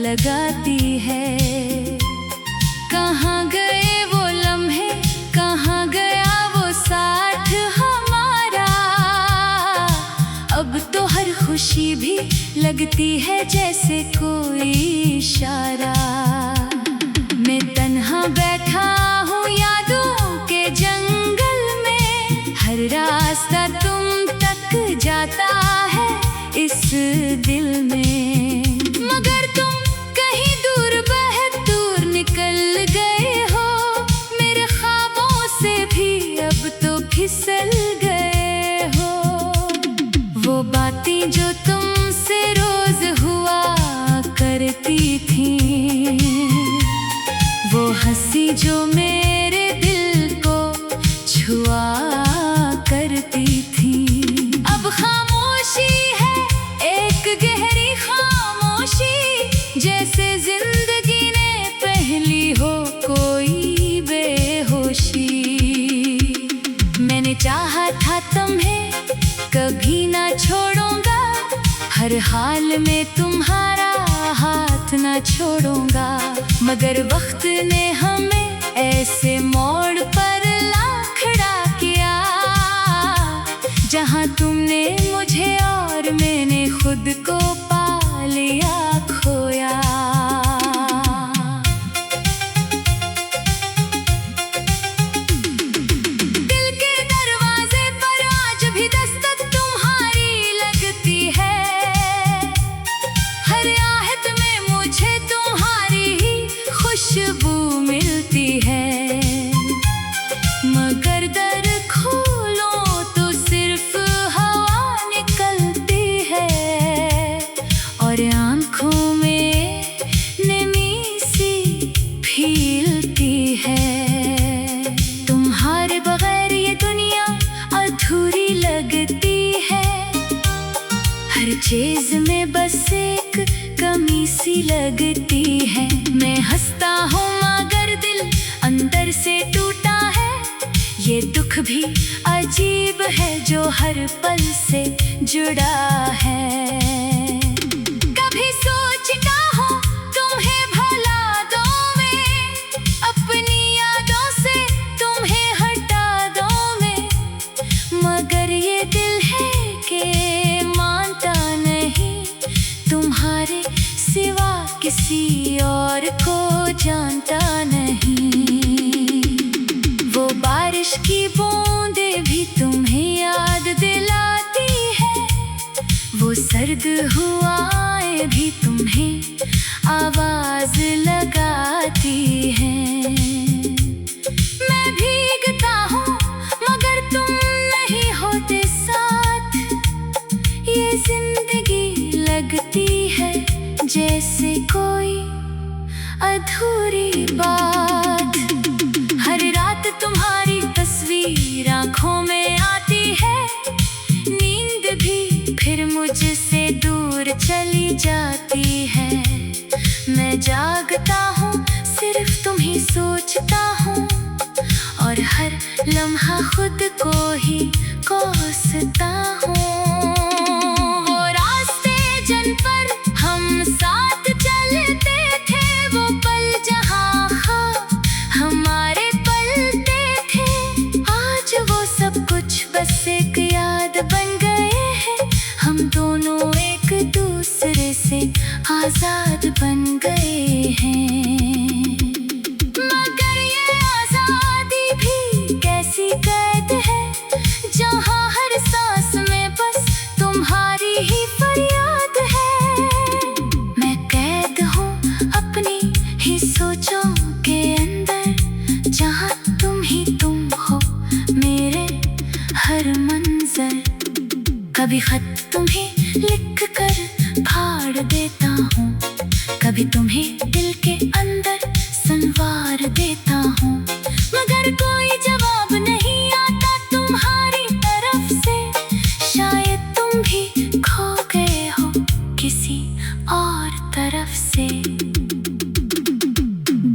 लगाती है। कहाँ गए वो लम्हे, कहाँ गया वो साथ हमारा। अब तो हर खुशी भी लगती है जैसे कोई इशारा। मैं तन्हा बैठा हूँ यादों के जंगल में, हर रास्ता तुम तक जाता है इस दिल में। मगर तुम कहीं दूर दूर निकल गए हो, मेरे ख्वाबों से भी अब तो फिसल गए हो। वो बातें जो तुमसे रोज हुआ करती थी, वो हंसी जो मेरे दिल को छुआ करती थी। अब खामोशी है एक गहरी खामोशी, जैसे जिंदगी ने पहली हो कोई बेहोशी। मैंने चाहा था तुम्हें कभी ना छोड़ूंगा, हर हाल में तुम्हारा हाथ ना छोड़ूंगा। मगर वक्त ने हमें ऐसे मोड़ पर ला खड़ा किया, जहाँ तुमने मुझे और मैंने खुद को पा लिया खोया। दिल के दरवाजे पर आज भी दस्तक तुम्हारी लगती है, हर आहट में मुझे तुम्हारी ही खुशबू मिलती है। मगर दर खोलो तो सिर्फ हवा निकलती है, और आँखों में नमी सी फीलती है। तुम्हारे बगैर ये दुनिया अधूरी लगती है, हर चीज में बस एक कमी सी लगती है। मैं हंसता हूँ मगर दिल अंदर से टूटा है, ये दुख भी अजीब है जो हर पल से जुड़ा है। कभी सोचता हूँ तुम्हें भुला दूँ मैं, अपनी यादों से तुम्हें हटा दूँ मैं। मगर ये दिल है कि मानता नहीं, तुम्हारे सिवा किसी और को जानता नहीं। वो बारिश की बूंदें भी तुम्हें याद दिलाती है, वो सर्द हवाएं भी तुम्हें आवाज लगाती हैं। मैं भीगता हूँ मगर तुम नहीं होते साथ, ये जिंदगी लगती है जैसे कोई अधूरी बात। हर रात तुम्हारी तस्वीर आँखों में आती है, नींद भी फिर मुझसे दूर चली जाती है। मैं जागता हूँ सिर्फ तुम्ही सोचता हूँ, और हर लम्हा खुद को ही कोसता हूँ। वो रास्ते जिन पर हम साथ चलते थे, वो पल जहाँ हमारे पलते थे, आज वो सब कुछ बस एक याद बन गए हैं। हम दोनों एक दूसरे से आजाद बन गए हैं। मगर ये आजादी भी कैसी कैद है, जहाँ हर सांस में बस तुम्हारी ही फरियाद है। मैं कैद हूँ अपनी ही सोचों के अंदर, जहाँ तुम ही तुम हो मेरे हर मंजर। कभी खत तुम्हें लिख कर फाड़ देता हूँ, कभी तुम्हें दिल के अंदर संवार देता हूँ। मगर कोई जवाब नहीं आता तुम्हारी तरफ से, शायद तुम भी खो गए हो किसी और तरफ से।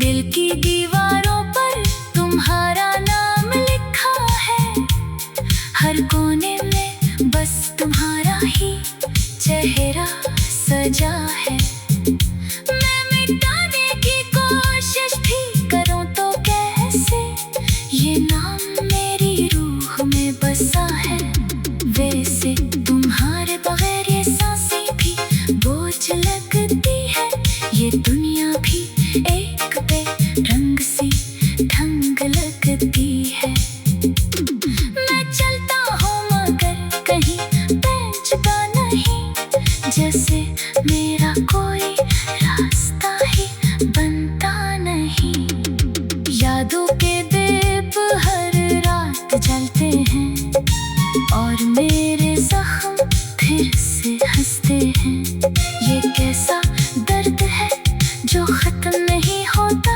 दिल की दीवारों पर तुम्हारा नाम लिखा है, हर कोने में बस तुम्हारा ही चेहरा सजा है। मैं ये कैसा दर्द है जो खत्म नहीं होता,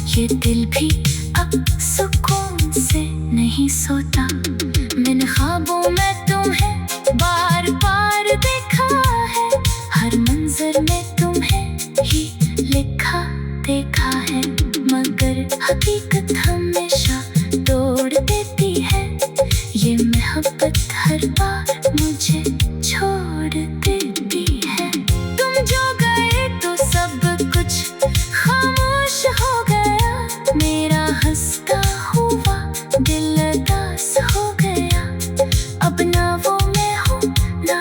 ये दिल भी अब सुकून से नहीं सोता। मैंने ख्वाबों में तुम्हें बार बार देखा है, हर मंजर में तुम्हें ही लिखा देखा है, मगर हकीकत हमेशा तोड़ देती है। ये मोहब्बत हर बार मुझे छोड़ देती है। तुम जो गए तो सब कुछ खामोश हो गया, मेरा हंसता हुआ दिल उदास हो गया। अब ना वो मैं हूँ ना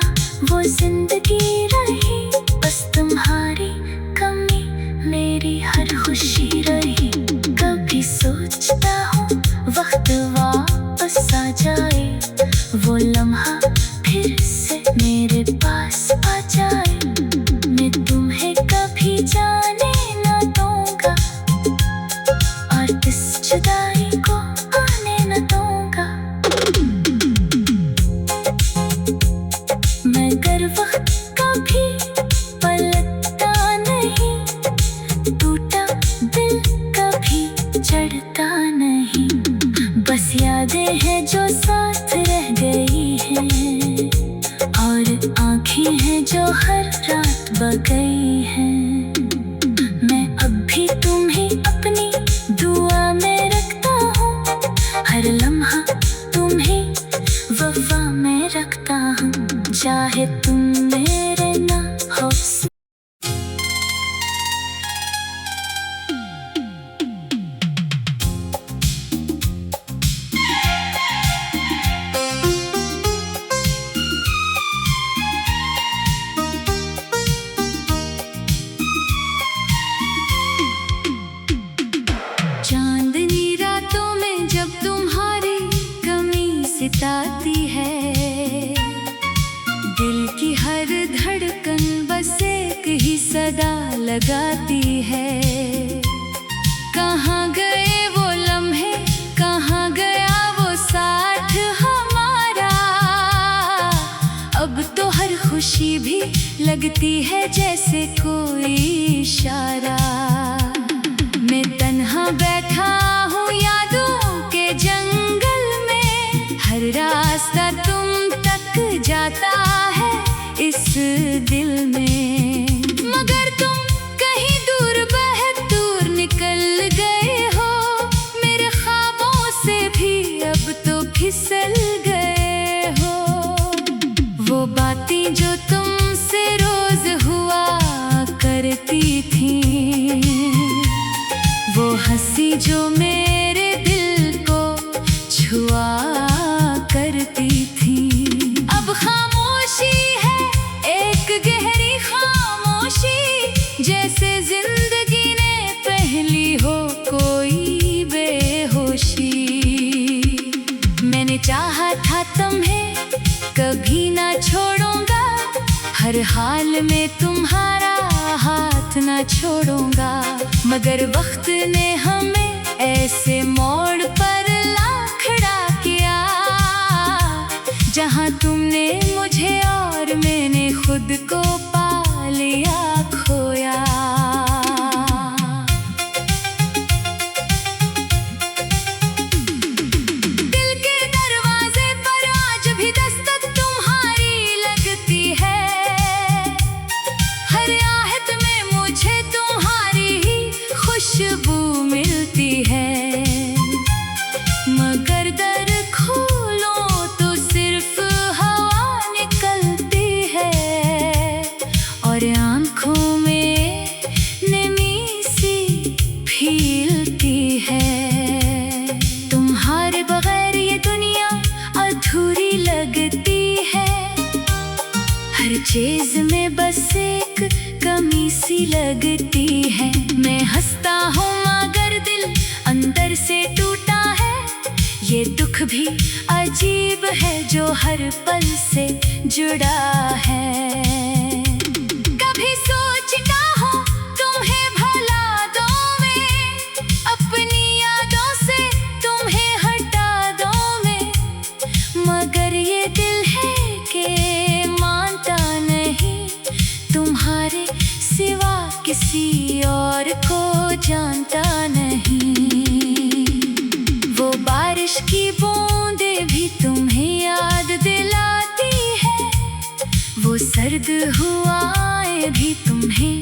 वो जिंदगी रही, बस तुम्हारी कमी मेरी हर खुशी रही। कभी सोचता हूँ वक्त वापस आ जाए, वो लम्हा फिर से मेरे पास आ जाए। मैं तुम्हें कभी जाने ना दूंगा और इस जुदाई को आने न दूंगा। मगर वक्त कभी पलटता नहीं, टूटा दिल कभी चढ़ता नहीं, बस यादें हैं जो साथ रह गई हैं, और आँखें हैं जो हर रात बगई हैं। मैं अब भी तुम्हें अपनी दुआ में रखता हूँ, हर लम्हा तुम्हें वफा में रखता हूँ, चाहे तुम मेरे ना हो। चांदनी रातों में जब तुम्हारी कमी सिताती है, दिल की हर धड़कन बस एक ही सदा लगाती है। कहाँ गए वो लम्हे, कहाँ गया वो साथ हमारा, अब तो हर खुशी भी लगती है जैसे कोई इशारा। मैं तन्हा बैठा हूँ यादों के जंगल में, हर रास्ता तुम तक जाता है इस दिल में, मगर तुम कहीं दूर दूर निकल गए हो, मेरे ख्वाबों से भी अब तो फिसल गए हो। वो बातें जो तुमसे रोज हुआ करती थी, वो हंसी जो मेरे दिल को छुआ करती थी, अब खामोशी है एक गहरी खामोशी, जैसे जिंदगी ने पहली हो कोई बेहोशी। मैंने चाहा था तुम्हें कभी ना छोड़ूंगा, हर हाल में तुम्हारा हाथ ना छोड़ूंगा, मगर वक्त ने हमें ऐसे मोड़ पर ला खड़ा किया, जहां तुमने मुझे और मैंने खुद को पा लिया खोया। दिल के दरवाजे पर आज भी दस्तक तुम्हारी लगती है, हर आहट में मुझे तुम्हारी ही खुशबू मिलती है, मगर दर खोलो तो सिर्फ हवा निकलती है, और आँखों में नमी सी फीलती है। तुम्हारे बगैर ये दुनिया अधूरी लगती है, हर चीज में बस एक कमी सी लगती है। मैं हंसता हूँ मगर दिल अंदर से टूटा है, ये दुख भी अजीब है जो हर पल से जुड़ा है। कभी सोचता हूँ तुम्हें भुला दूँ मैं, अपनी यादों से तुम्हें हटा दूँ मैं, मगर ये दिल है कि मानता नहीं तुम्हारा तुम्हारे सिवा किसी और को जानता नहीं। वो बारिश की बूंदें भी तुम्हें याद दिलाती है, वो सर्द हवाएं भी तुम्हें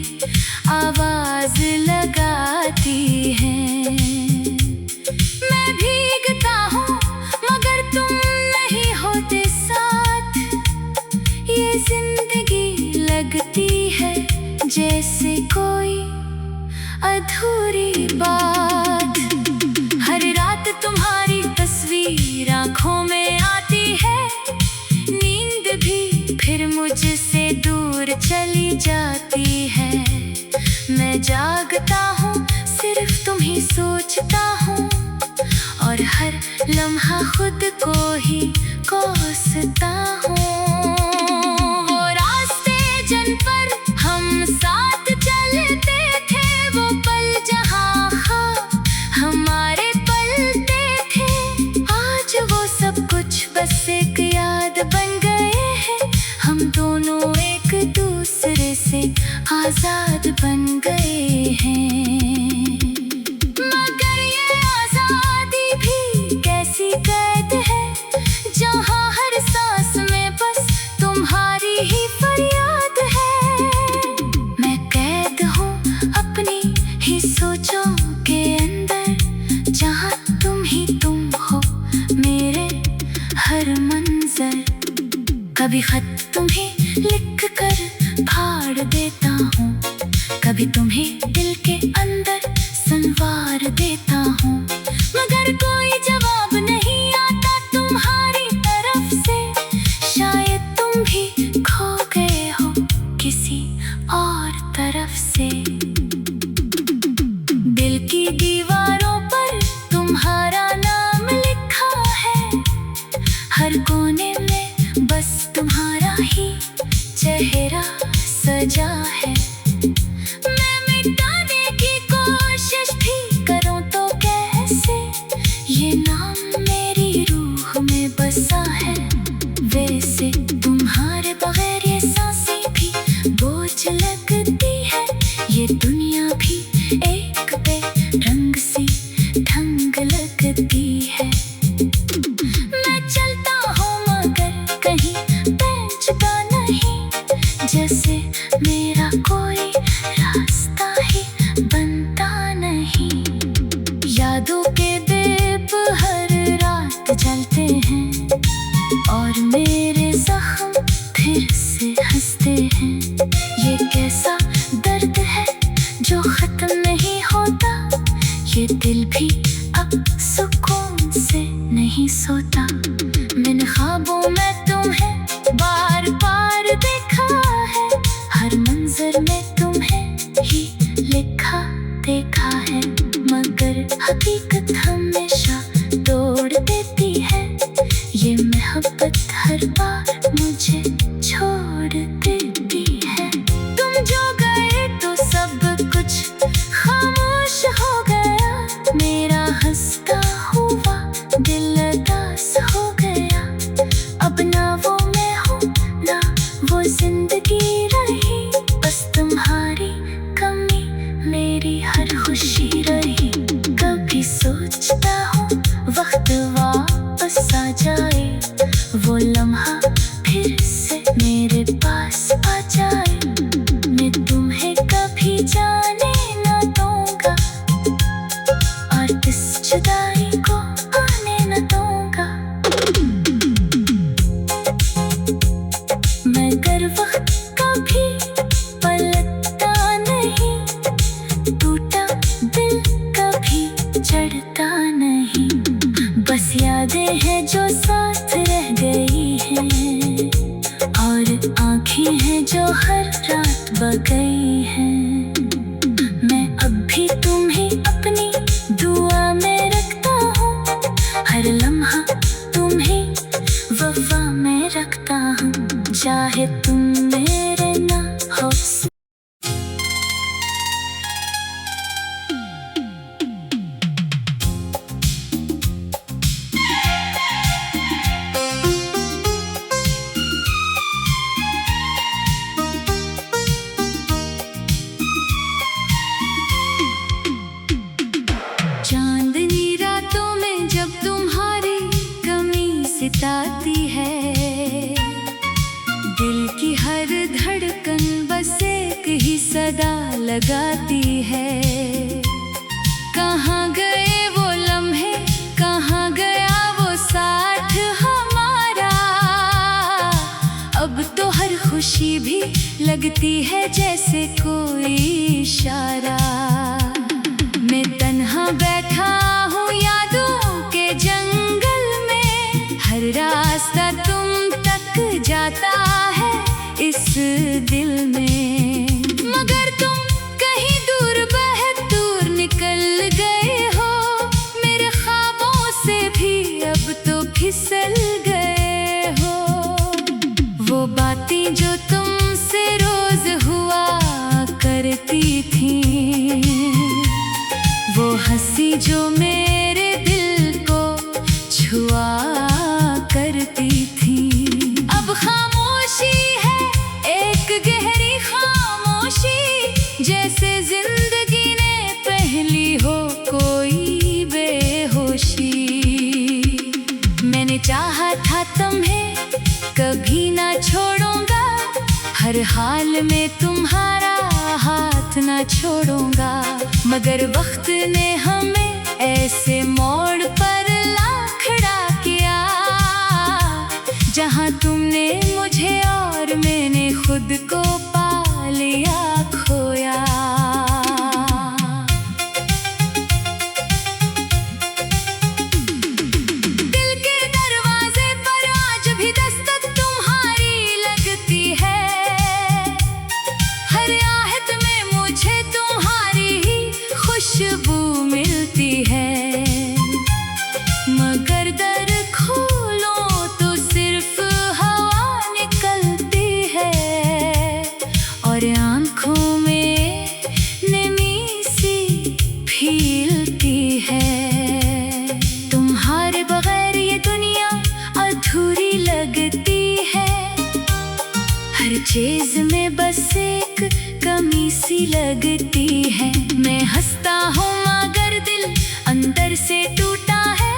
आवाज लगाती हैं। मैं भीगता हूँ मगर तुम नहीं होते साथ, ये जिंदगी लगती है जैसे कोई अधूरी बात। हर रात तुम्हारी तस्वीर आँखों में आती है, नींद भी फिर मुझसे दूर चली जाती है। मैं जागता हूँ सिर्फ तुम्हीं सोचता हूँ, और हर लम्हा खुद को ही कोसता हूँ। वो रास्ते जिन पर हम साथ चलते थे, वो पल जहाँ हमारे पलते थे, आज वो सब कुछ बस एक याद बन गए हैं। हम दोनों एक दूसरे से आजाद बन गए हैं। मगर ये आजादी भी कैसी कैद है, जहाँ हर सांस में बस तुम्हारी ही फरियाद है। मैं कैद हूँ अपनी ही सोचों के अंदर, जहाँ तुम ही तुम हो मेरे हर मंजर। कभी खत तुम्हें लिख कर फाड़ देता हूँ, कभी तुम्हें दिल के अंदर संवार देता हूँ, मगर कोई जवाब नहीं आता तुम्हारी तरफ से। शायद तुम भी खो गए हो किसी और तरफ से। दिल की दीवारों पर तुम्हारा नाम लिखा है, हर कोने में बस तुम्हारा ही चेहरा सजा है। मैं मिटाने की कोशिश भी करूं तो कैसे, ये नाम मेरी रूह में बसा है। वैसे तुम्हारे बगैर ये सांसें भी बोझ लगती है, ये दुनिया भी एक बेरंग सी ढंग लगती है। मैं चलता हूँ मगर कहीं पहुंचता नहीं, जैसे मेरा कोई रास्ता ही बनता नहीं। यादों के दीप हर रात जलते हैं, और मेरे जख्म फिर से हंसते हैं। ये कैसा दर्द है जो खत्म नहीं होता, ये दिल भी अब सुकून से नहीं सोता। मैंने ख्वाबों में तुम्हें बार बार देखा है, हर मंजर में तुम्हें ही लिखा देखा है, मगर हकीकत हमेशा तोड़ देती है। ये मोहब्बत हर बार मुझे छोड़ देती है। तुम जो गए तो सब कुछ खामोश हो गया, मेरा हंसता हुआ दिल उदास हो गया। अब ना वो मैं हूँ ना वो जिंदगी रही, बस तुम्हारी कमी मेरी हर खुशी रही। कभी सोचता हूँ वक्त वापस आ जाए, वो लम्हा फिर से मेरे पास आ जाए। मैं तुम्हें कभी जाने ना दूंगा, और इस जुदाई को आने न दूंगा। मगर वक्त कभी पलटता नहीं, टूटा दिल कभी चढ़ता नहीं। बस सदा लगाती है। कहाँ गए वो लम्हे, कहाँ गया वो साथ हमारा। अब तो हर खुशी भी लगती है जैसे कोई इशारा। मैं तन्हा बैठा हूँ यादों के जंगल में, हर रास्ता तुम तक जाता है इस दिल में। मगर तुम कहीं दूर दूर निकल गए हो, मेरे ख्वाबों से भी अब तो फिसल गए हो। वो बातें जो तुमसे रोज हुआ करती थी, वो हंसी जो मेरे दिल को छुआ करती थी। अब खामोशी है एक गहरी खामोशी, जैसे जिंदगी ने पहली हो कोई बेहोशी। मैंने चाहा था तुम्हें कभी ना छोड़ूंगा, हर हाल में तुम्हारा हाथ ना छोड़ूंगा। मगर वक्त ने हमें ऐसे मोड़ पर ला खड़ा किया, जहां तुमने मुझे और मैंने खुद को पा लिया खोया। दिल के दरवाजे पर आज भी दस्तक तुम्हारी लगती है, हर आहट में मुझे तुम्हारी ही खुशबू मिलती है। मगर दर खोलो तो सिर्फ हवा निकलती है, और आंखों में नमी सी फीलती है। तुम्हारे बगैर ये दुनिया अधूरी लगती है, हर चीज में बस एक कमी सी लगती है। मैं हंसता हूँ मगर दिल अंदर से टूटा है,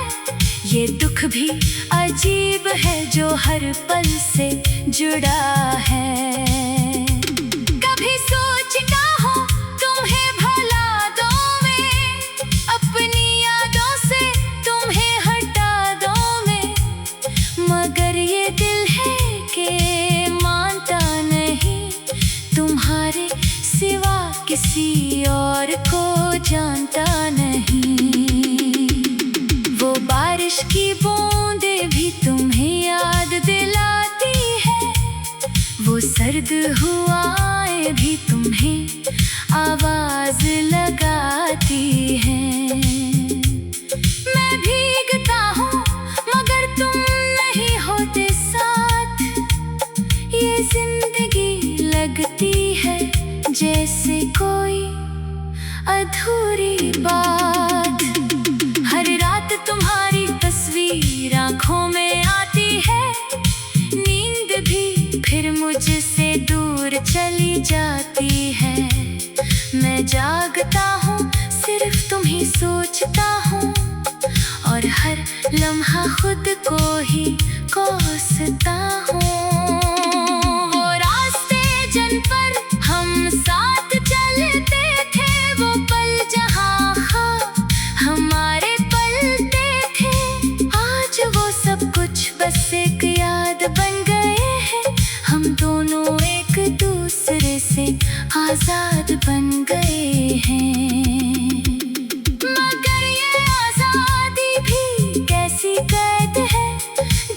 ये दुख भी अजीब है जो हर पल से जुड़ा है। कभी सोचता हूँ तुम्हें भुला दूँ मैं, अपनी यादों से तुम्हें हटा दूँ मैं, मगर ये दिल है कि मानता नहीं, तुम्हारे सिवा किसी और को जानता नहीं। वो बारिश की बूंदें भी तुम्हें याद दिलाती है, वो सर्द हवाएं भी तुम्हें आवाज लगाती हैं। मैं भीगता हूँ मगर तुम नहीं होते साथ, ये जिंदगी लगती है जैसे कोई अधूरी बात। हर रात तुम्हारी तस्वीर आंखों में आती है, नींद भी फिर मुझसे दूर चली जाती है। मैं जागता हूँ सिर्फ तुम्हीं सोचता हूँ, और हर लम्हा खुद को ही कोसता हूँ। वो रास्ते जिन पर हम साथ चलते थे, वो पल जहाँ हमारे पलते थे, आज वो सब कुछ बस एक याद बन गए हैं। हम दोनों एक दूसरे से आजाद बन गए हैं, मगर ये आजादी भी कैसी कैद है,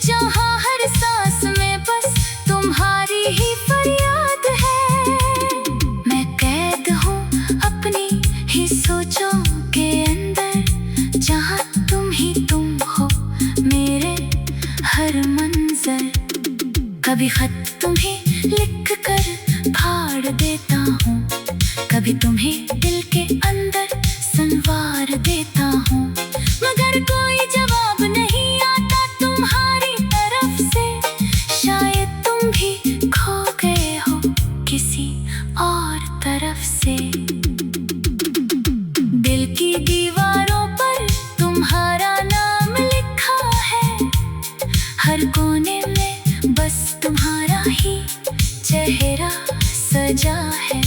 जहाँ हर सांस में बस तुम्हारी ही फरियाद है। मैं कैद हूँ अपनी ही सोचों के अंदर, जहाँ तुम ही तुम हो मेरे हर मंजर। कभी खत तुम्हें लिख कर फाड़ देता हूँ, कभी तुम्हें दिल के अंदर संवार देता हूँ, मगर कोई जवाब नहीं आता तुम्हारी तरफ से। शायद तुम भी खो गए हो किसी और तरफ से। दिल की दीवारों पर तुम्हारा नाम लिखा है, हर कोने में बस तुम्हारा ही चेहरा सजा है।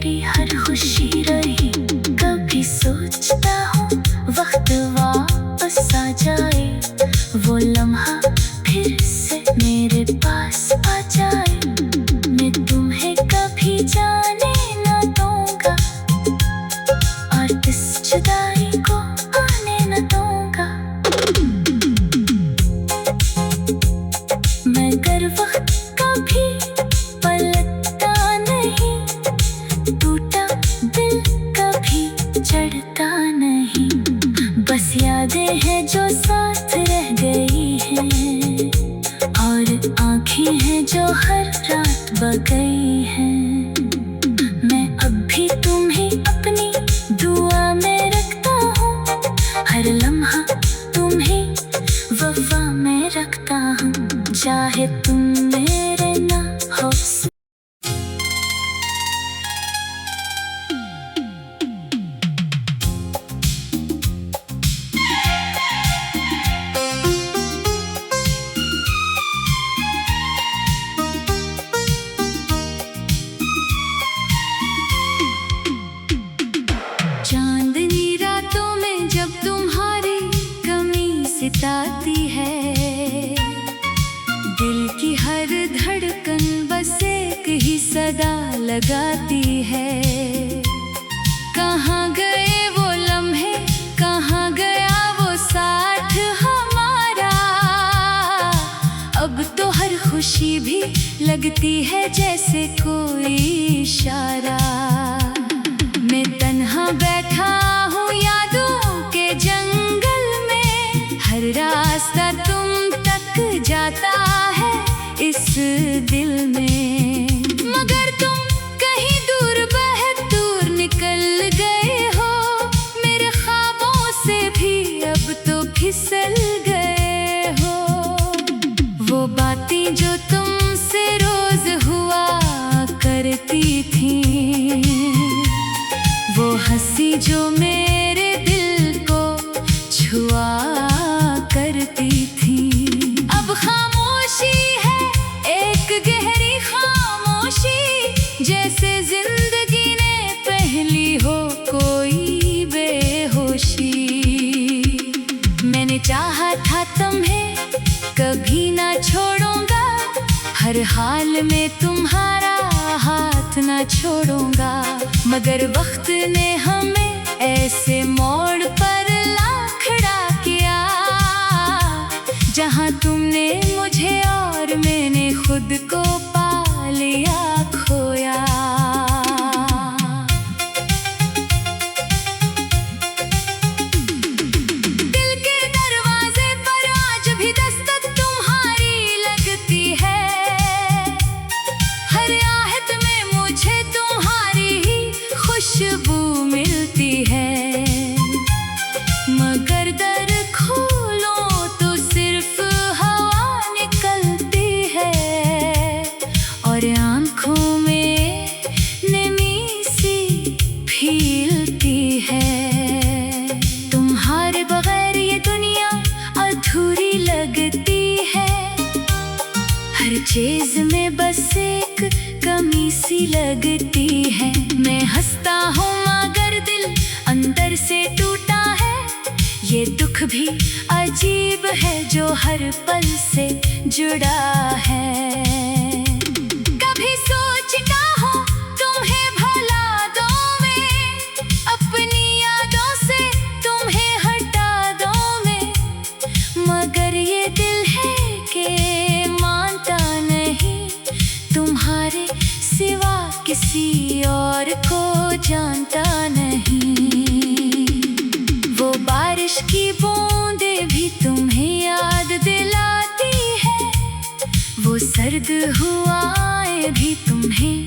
मेरी हर खुशी रही। कभी सोचता हूँ वक्त वापस आ जाए, वो लम्हा फिर से मेरे पास आ जाए। मैं तुम्हें कभी जाने ना दूंगा और इस जुदाई को आने न दूंगा। मगर वक्त कभी पलटता नहीं, टूटा दिल कभी चढ़ता नहीं। बस यादें हैं जो साथ रह गई हैं, और आँखें हैं जो हर रात बगई हैं। मैं अब भी तुम्हें अपनी दुआ में रखता हूँ, हर लम्हा तुम्हें वफा में रखता हूँ। चाहे तुम मेरे ना हो। चांदनी रातों में जब तुम्हारी कमी सिताती है, दिल की हर धड़कन बस एक ही सदा लगाती है। कहाँ गए वो लम्हे, कहाँ गया वो साथ हमारा। अब तो हर खुशी भी लगती है जैसे कोई इशारा। मैं तन्हा बैठा हूँ यादों के जंगल में, हर रास्ता तुम तक जाता है इस दिल में। मगर तुम कहीं दूर बहुत दूर निकल गए हो, मेरे ख्वाबों से भी अब तो फिसल गए हो। वो बातें जो तुमसे रोज हुआ करती थी, वो हंसी जो मेरे दिल को छुआ करती थी। अब खामोशी है एक गहरी खामोशी, जैसे जिंदगी ने पहली हो कोई बेहोशी। मैंने चाहा था तुम्हें कभी ना छोड़ूंगा, हर हाल में तुम्हारा हाथ ना छोड़ूंगा। मगर वक्त ने हमें ऐसे मोड़ पर ला खड़ा किया, जहाँ तुमने मुझे और मैंने खुद को पा लिया खोया। दिल के दरवाजे पर आज भी दस्तक तुम्हारी लगती है, हर आहट में मुझे तुम्हारी ही खुशबू मिलती है। मगर दर खोलो तो सिर्फ हवा निकलती है, और आँखों में नमी सी फीलती है। तुम्हारे बगैर ये दुनिया अधूरी लगती है, हर चीज में बस एक कमी सी लगती है। मैं हंसता हूँ मगर दिल अंदर से टूटा है, ये दुख भी अजीब है जो हर पल से जुड़ा है। कभी सोचता हूँ तुम्हें भुला दूँ मैं, अपनी यादों से तुम्हें हटा दूँ मैं। मगर ये दिल है कि मानता नहीं, तुम्हारे सिवा किसी और को जानता नहीं। वो बारिश की बूंदें भी तुम्हें याद दिलाती है, वो सर्द हवाएं भी तुम्हें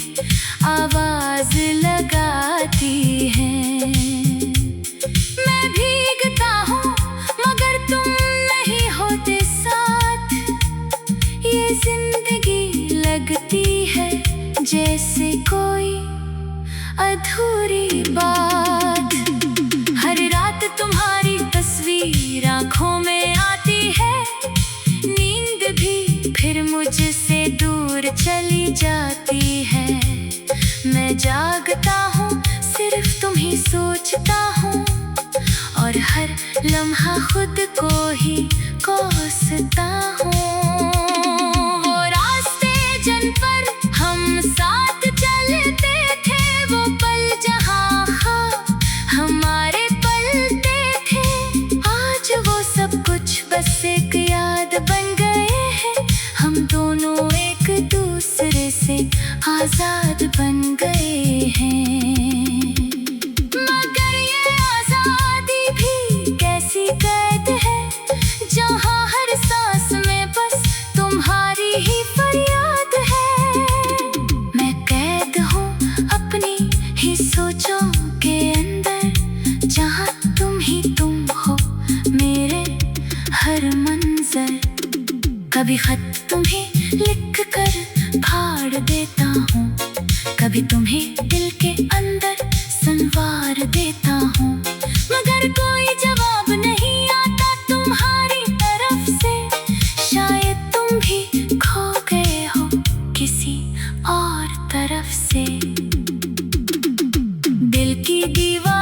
आवाज लगाती हैं। मैं भीगता हूँ मगर तुम नहीं होते साथ, ये जिंदगी लगती है जैसे कोई अधूरी बात। हर रात तुम्हारी तस्वीर आँखों में आती है, नींद भी फिर मुझसे दूर चली जाती है। मैं जागता हूँ ही सोचता हूँ और हर लम्हा खुद को ही कोसता हूँ। वो रास्ते जिन पर हम साथ चलते थे, वो पल जहाँ हमारे पलते थे, आज वो सब कुछ बस एक याद बन गए हैं। हम दोनों एक दूसरे से आजाद बन गए हैं। मगर ये आजादी भी कैसी कैद है, जहाँ हर सांस में बस तुम्हारी ही फरियाद है। मैं कैद हूँ अपनी ही सोचों के अंदर, जहाँ तुम ही तुम हो मेरे हर मंजर। कभी खत तुम्हें लिख कर फाड़ देता हूँ, कभी तुम्हें दिल के अंदर संवार देता हूँ, मगर कोई जवाब नहीं आता तुम्हारी तरफ से। शायद तुम भी खो गए हो किसी और तरफ से। दिल की दीवार